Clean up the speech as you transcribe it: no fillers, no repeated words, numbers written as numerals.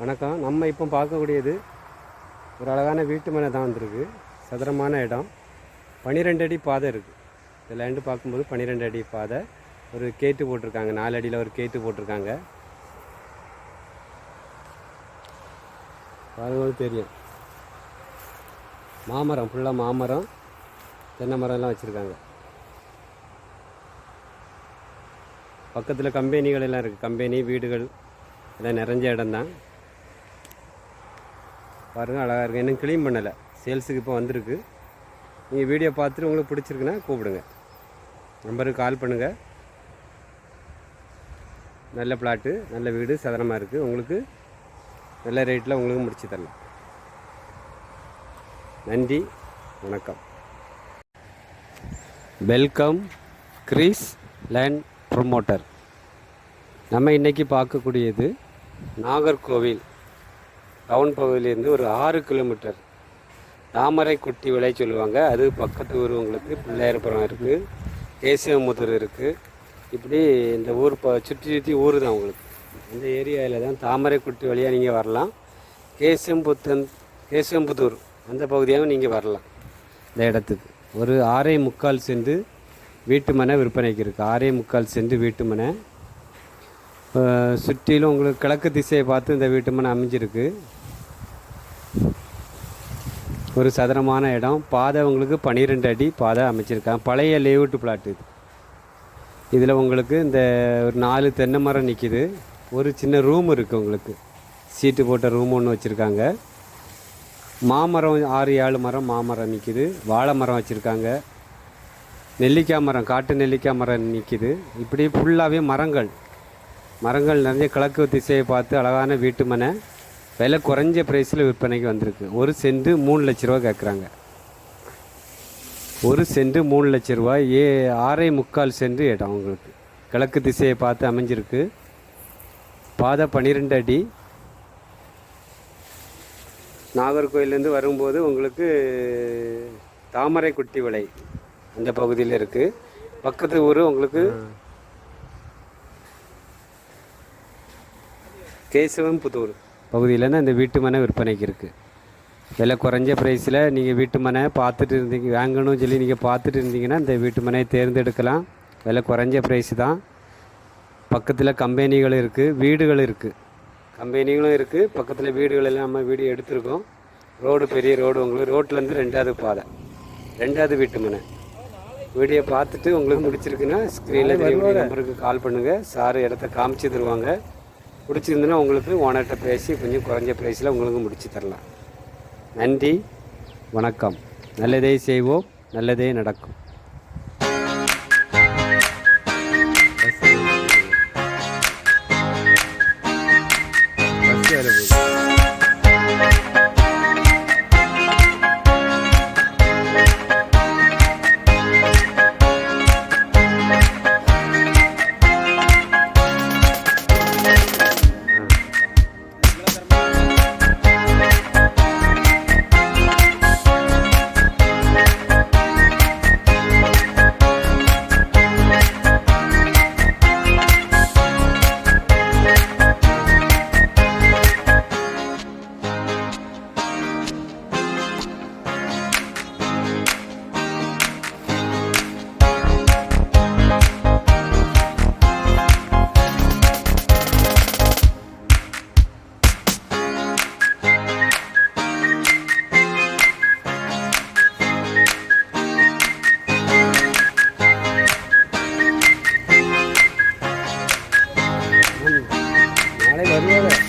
வணக்கம். நம்ம இப்போ பார்க்கக்கூடியது ஒரு அழகான வீட்டு மனை தான் வந்திருக்கு. சதுரமான இடம், 12 அடி பாதை இருக்குது. இந்த லேண்டு பார்க்கும்போது 12 அடி பாதை, ஒரு கேட்டு போட்டிருக்காங்க, 4 அடியில் ஒரு கேட்டு போட்டிருக்காங்க. பார்க்கும்போது தெரியும், மாமரம் ஃபுல்லாக மாமரம், தென்னை மரம்லாம் வச்சுருக்காங்க. பக்கத்தில் கம்பெனிகள் எல்லாம் இருக்குது, கம்பெனி வீடுகள் எல்லாம் நிறைஞ்ச இடம் தான். பாருங்கள், அழகாக இருக்குது. இன்னும் க்ளீன் பண்ணலை, சேல்ஸுக்கு இப்போ வந்திருக்கு. நீங்கள் வீடியோ பார்த்துட்டு உங்களுக்கு பிடிச்சிருக்குன்னா கூப்பிடுங்க, நம்பருக்கு கால் பண்ணுங்கள். நல்ல பிளாட்டு, நல்ல வீடு, சதுரமாக இருக்குது. உங்களுக்கு நல்ல ரேட்டில் உங்களுக்கு முடிச்சு தரலாம். நன்றி, வணக்கம். Welcome Grace Land promoter. நம்ம இன்றைக்கி பார்க்கக்கூடியது நாகர்கோவில் டவுன் பகுதியிலேருந்து ஒரு 6 கிலோமீட்டர் தாமரை குட்டி விலை சொல்லுவாங்க. அது பக்கத்து ஊர் உங்களுக்கு பிள்ளையார்புரம் இருக்குது, கேசவமுத்தூர் இருக்குது. இப்படி இந்த ஊர் சுற்றி ஊர் தான் உங்களுக்கு. இந்த ஏரியாவில் தான் தாமரை குட்டி வழியாக நீங்கள் வரலாம். கேசவம்புத்தூர் அந்த பகுதியாகவும் நீங்கள் வரலாம். இந்த இடத்துக்கு ஒரு 6.25 சென்ட் வீட்டு மனை விற்பனைக்கு இருக்குது. 6.25 சென்ட் வீட்டு மனை. சுற்றிலும் உங்களுக்கு கிழக்கு திசையை பார்த்து இந்த வீட்டு மனை அமைஞ்சிருக்கு. ஒரு சதுரமான இடம். பாதை உங்களுக்கு 12 அடி பாதை அமைச்சிருக்காங்க. பழைய லேஅவுட் பிளாட் இது. இதில் உங்களுக்கு இந்த ஒரு 4 தென்னை மரம் நிற்கிது. ஒரு சின்ன ரூம் இருக்குது உங்களுக்கு, சீட்டு போட்ட ரூம் ஒன்று வச்சுருக்காங்க. மாமரம் 6-7 மரம் மாமரம் நிற்கிது. வாழை மரம் வச்சுருக்காங்க. நெல்லிக்காய் மரம், காட்டு நெல்லிக்காய் மரம் நிற்கிது. இப்படி ஃபுல்லாகவே மரங்கள் நிறைய கிழக்கு திசையை பார்த்து அழகான வீட்டு மனை. விலை குறைஞ்ச ப்ரைஸில் விற்பனைக்கு வந்திருக்கு. ஒரு சென்ட் 3 லட்ச ரூபா கேட்குறாங்க. ஒரு சென்ட் 3 லட்ச ரூபா. 6.25 சென்ட் இடம் உங்களுக்கு கிழக்கு திசையை பார்த்து அமைஞ்சிருக்கு. பாதை 12 அடி. நாகர்கோயிலேருந்து வரும்போது உங்களுக்கு தாமரை குட்டி விலை அந்த பகுதியில் இருக்குது. பக்கத்து ஊர் உங்களுக்கு கேசவம்புத்தூர் பகுதியில் தான் இந்த வீட்டு மனை விற்பனைக்கு இருக்குது. விலை குறைஞ்ச ப்ரைஸில் நீங்கள் வீட்டு மனை பார்த்துட்டு இருந்தீங்க, வாங்கணும்னு சொல்லி நீங்கள் பார்த்துட்டு இருந்தீங்கன்னா இந்த வீட்டு மனையை தேர்ந்தெடுக்கலாம். விலை குறைஞ்ச ப்ரைஸ் தான். பக்கத்தில் கம்பெனிகளும் இருக்குது, வீடுகளும் இருக்குது. கம்பெனிகளும் இருக்குது, பக்கத்தில் வீடுகள் எல்லாம் நம்ம வீடியோ எடுத்திருக்கோம். ரோடு பெரிய ரோடு, உங்களுக்கு ரோட்லேருந்து 2வது பாதை, 2வது வீட்டு மனை. வீடியோ பார்த்துட்டு உங்களுக்கு பிடிச்சிருக்குன்னா ஸ்க்ரீனில் தெரிய நம்பருக்கு கால் பண்ணுங்கள். சார் இடத்த காமிச்சு தருவாங்க. பிடிச்சிருந்துன்னா உங்களுக்கு ஓனர்கிட்ட பேசி கொஞ்சம் குறைஞ்ச ப்ரைஸில் உங்களுக்கு முடிச்சு தரலாம். நன்றி, வணக்கம். நல்லதே செய்வோம், நல்லதே நடக்கும். வருவாங்க.